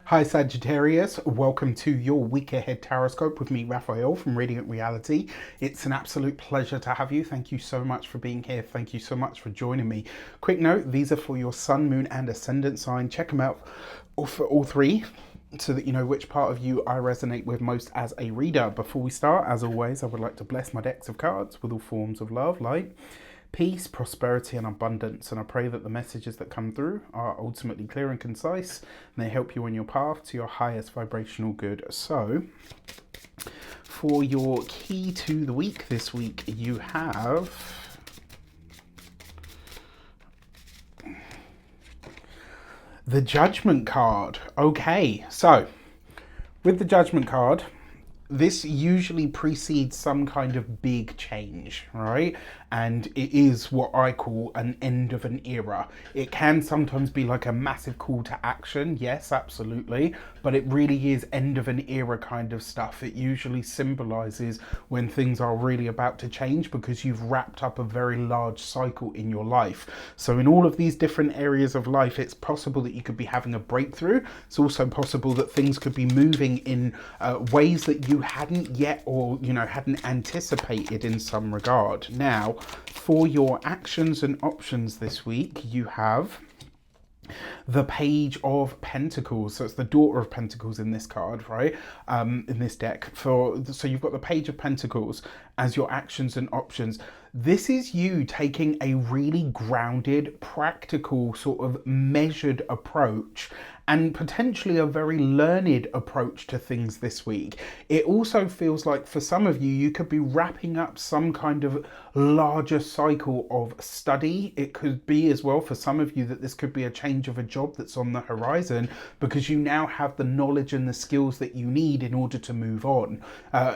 Hi Sagittarius, welcome to your week ahead Taroscope with me, Raphael from Radiant Reality. It's an absolute pleasure to have you. Thank you so much for being here. Thank you so much for joining me. Quick note, these are for your sun, moon and ascendant sign. Check them out for all three so that you know which part of you I resonate with most as a reader. Before we start, as always, I would like to bless my decks of cards with all forms of love, light, peace, prosperity, and abundance. And I pray that the messages that come through are ultimately clear and concise and they help you on your path to your highest vibrational good. So, for your key to the week this week, you have the Judgment card. Okay, so with the Judgment card, this usually precedes some kind of big change, right? And it is what I call an end of an era. It can sometimes be like a massive call to action, yes, absolutely, but it really is end of an era kind of stuff. It usually symbolizes when things are really about to change because you've wrapped up a very large cycle in your life. So in all of these different areas of life, it's possible that you could be having a breakthrough. It's also possible that things could be moving in ways that you hadn't yet, or hadn't anticipated in some regard. Now, for your actions and options this week, you have the Page of Pentacles. So it's the Daughter of Pentacles in this card, right? In this deck. So you've got the Page of Pentacles as your actions and options. This is you taking a really grounded, practical, sort of measured approach and potentially a very learned approach to things this week. It also feels like for some of you, you could be wrapping up some kind of larger cycle of study. It could be as well for some of you that this could be a change of a job that's on the horizon because you now have the knowledge and the skills that you need in order to move on.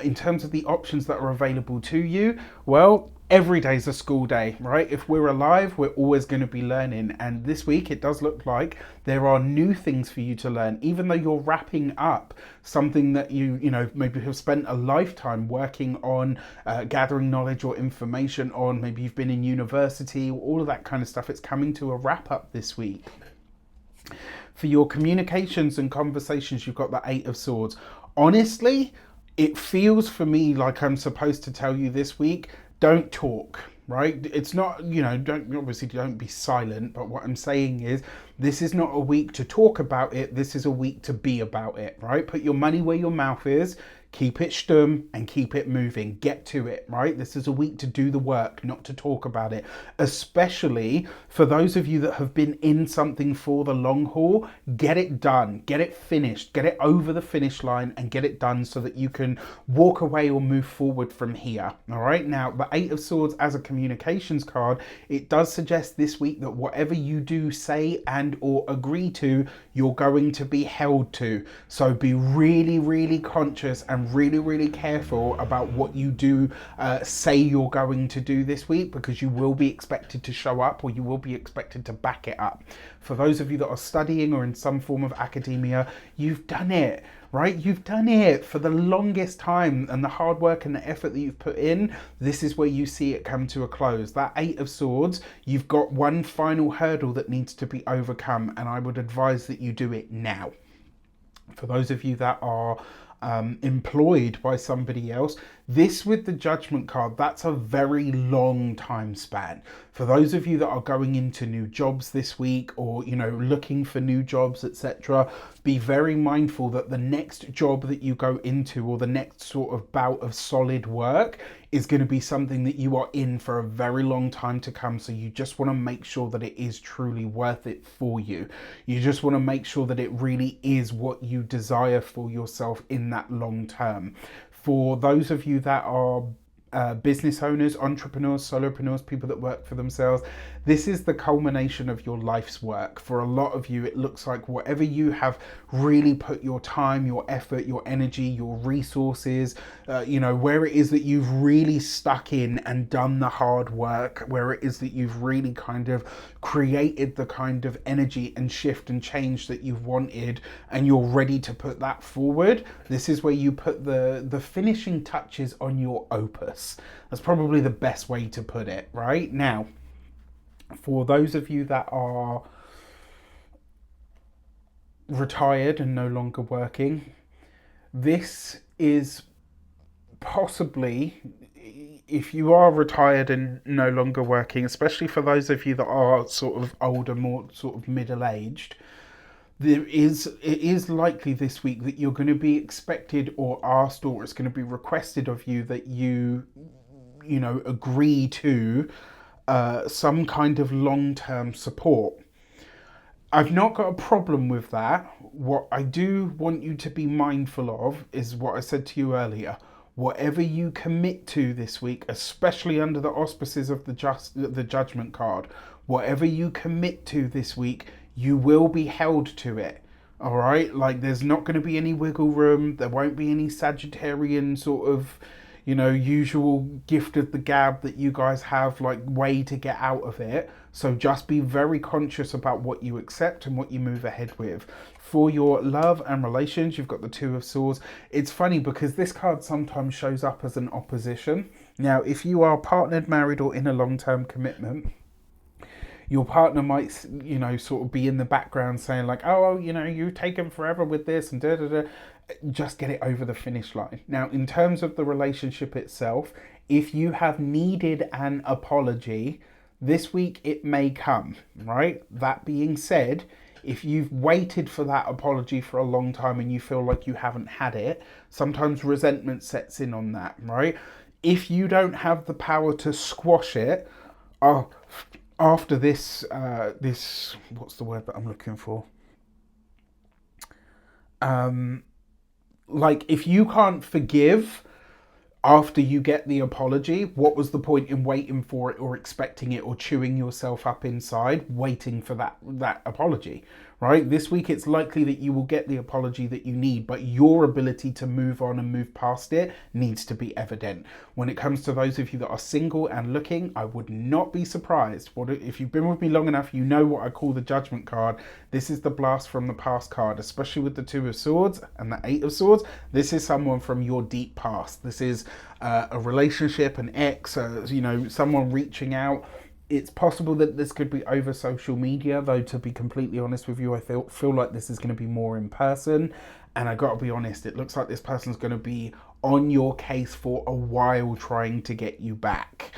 In terms of the options that are available to you, well, every day's a school day, right? If we're alive, we're always going to be learning. And this week, it does look like there are new things for you to learn, even though you're wrapping up something that you maybe have spent a lifetime working on, gathering knowledge or information on. Maybe you've been in university, all of that kind of stuff. It's coming to a wrap up this week. For your communications and conversations, you've got the Eight of Swords. Honestly, it feels for me like I'm supposed to tell you this week, don't talk, right? It's not, don't be silent, but what I'm saying is this is not a week to talk about it. This is a week to be about it, right? Put your money where your mouth is. Keep it stum and keep it moving. Get to it, right? This is a week to do the work, not to talk about it. Especially for those of you that have been in something for the long haul, get it done, get it finished, get it over the finish line and get it done so that you can walk away or move forward from here. All right. Now, the Eight of Swords as a communications card, it does suggest this week that whatever you do, say and or agree to, you're going to be held to. So be really, really conscious and really, really careful about what you do say you're going to do this week, because you will be expected to show up or you will be expected to back it up. For those of you that are studying or in some form of academia, you've done it, right? You've done it for the longest time, and the hard work and the effort that you've put in, this is where you see it come to a close. That Eight of Swords, you've got one final hurdle that needs to be overcome, and I would advise that you do it now. For those of you that are employed by somebody else, this with the Judgment card, that's a very long time span. For those of you that are going into new jobs this week, or looking for new jobs, etc., be very mindful that the next job that you go into, or the next sort of bout of solid work, is going to be something that you are in for a very long time to come. So you just want to make sure that it is truly worth it for you. You just want to make sure that it really is what you desire for yourself in that long term. For those of you that are business owners, entrepreneurs, solopreneurs, people that work for themselves, this is the culmination of your life's work. For a lot of you, it looks like whatever you have really put your time, your effort, your energy, your resources, where it is that you've really stuck in and done the hard work, where it is that you've really kind of created the kind of energy and shift and change that you've wanted, and you're ready to put that forward. This is where you put the finishing touches on your opus. That's probably the best way to put it, right? Now, for those of you that are retired and no longer working, this is possibly, if you are retired and no longer working, especially for those of you that are sort of older, more sort of middle-aged, it is likely this week that you're going to be expected or asked, or it's going to be requested of you that you know, agree to some kind of long-term support. I've not got a problem with that. What I do want you to be mindful of is what I said to you earlier. Whatever you commit to this week, especially under the auspices of the judgment card, whatever you commit to this week, you will be held to it. All right? Like, there's not going to be any wiggle room. There won't be any Sagittarian sort of, you know, usual gift of the gab that you guys have, like, way to get out of it. So just be very conscious about what you accept and what you move ahead with. For your love and relations, you've got the Two of Swords. It's funny because this card sometimes shows up as an opposition. Now, if you are partnered, married, or in a long-term commitment, your partner might, you know, sort of be in the background saying like, oh, you know, you've taken forever with this and da da da. Just get it over the finish line. Now, in terms of the relationship itself, if you have needed an apology, this week it may come, right? That being said, if you've waited for that apology for a long time and you feel like you haven't had it, sometimes resentment sets in on that, right? If you don't have the power to squash it, after this, what's the word that I'm looking for? Like, if you can't forgive after you get the apology, what was the point in waiting for it or expecting it or chewing yourself up inside, waiting for that apology, right? This week, it's likely that you will get the apology that you need, but your ability to move on and move past it needs to be evident. When it comes to those of you that are single and looking, I would not be surprised. If you've been with me long enough, you know what I call the Judgment card. This is the blast from the past card, especially with the Two of Swords and the Eight of Swords. This is someone from your deep past. This is a relationship, an ex, you know, someone reaching out. It's possible that this could be over social media, though, to be completely honest with you, I feel like this is going to be more in person. And I got to be honest, it looks like this person's going to be on your case for a while trying to get you back.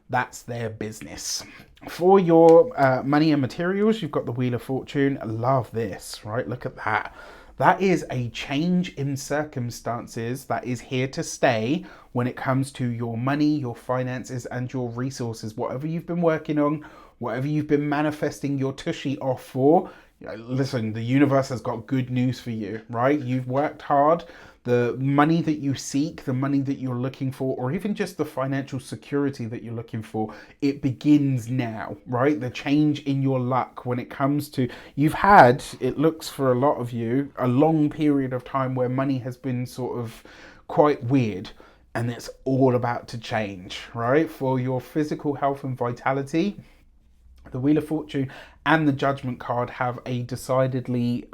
That's their business. For your money and materials, you've got the Wheel of Fortune. I love this, right? Look at that. That is a change in circumstances that is here to stay when it comes to your money, your finances, and your resources. Whatever you've been working on, whatever you've been manifesting your tushy off for, listen, the universe has got good news for you, right? You've worked hard. The money that you seek, the money that you're looking for, or even just the financial security that you're looking for, it begins now, right? The change in your luck when it comes to, you've had, it looks for a lot of you, a long period of time where money has been sort of quite weird, and it's all about to change, right? For your physical health and vitality, the Wheel of Fortune and the Judgment card have a decidedly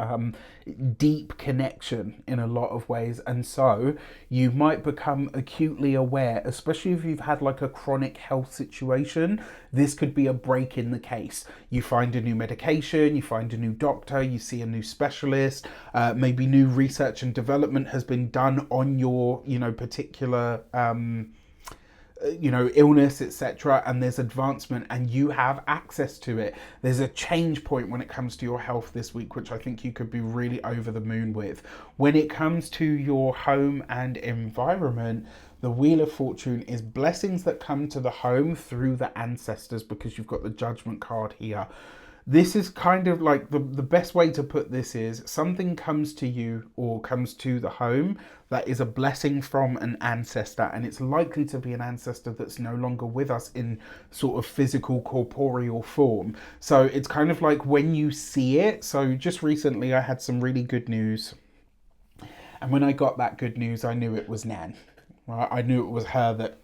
deep connection in a lot of ways, and so you might become acutely aware, especially if you've had like a chronic health situation. This could be a break in the case. You find a new medication, you find a new doctor, you see a new specialist, maybe new research and development has been done on your, you know, particular you know, illness, etc., and there's advancement and you have access to it. There's a change point when it comes to your health this week, which I think you could be really over the moon with. When it comes to your home and environment, the Wheel of Fortune is blessings that come to the home through the ancestors, because you've got the Judgment card here. This is kind of like the best way to put this is something comes to you or comes to the home that is a blessing from an ancestor, and it's likely to be an ancestor that's no longer with us in sort of physical corporeal form. So it's kind of like when you see it. So just recently I had some really good news, and when I got that good news, I knew it was Nan. Right? I knew it was her that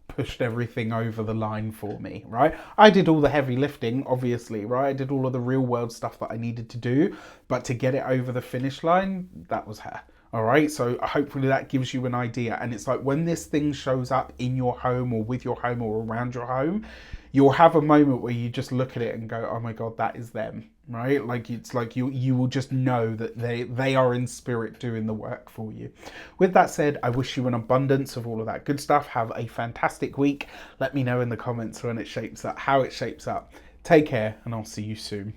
pushed everything over the line for me, right? I did all the heavy lifting, obviously, right? I did all of the real world stuff that I needed to do, but to get it over the finish line, that was her. All right, so hopefully that gives you an idea. And it's like when this thing shows up in your home or with your home or around your home, you'll have a moment where you just look at it and go, oh my God, that is them, right? Like it's like you will just know that they are in spirit doing the work for you. With that said, I wish you an abundance of all of that good stuff. Have a fantastic week. Let me know in the comments when it shapes up, how it shapes up. Take care, and I'll see you soon.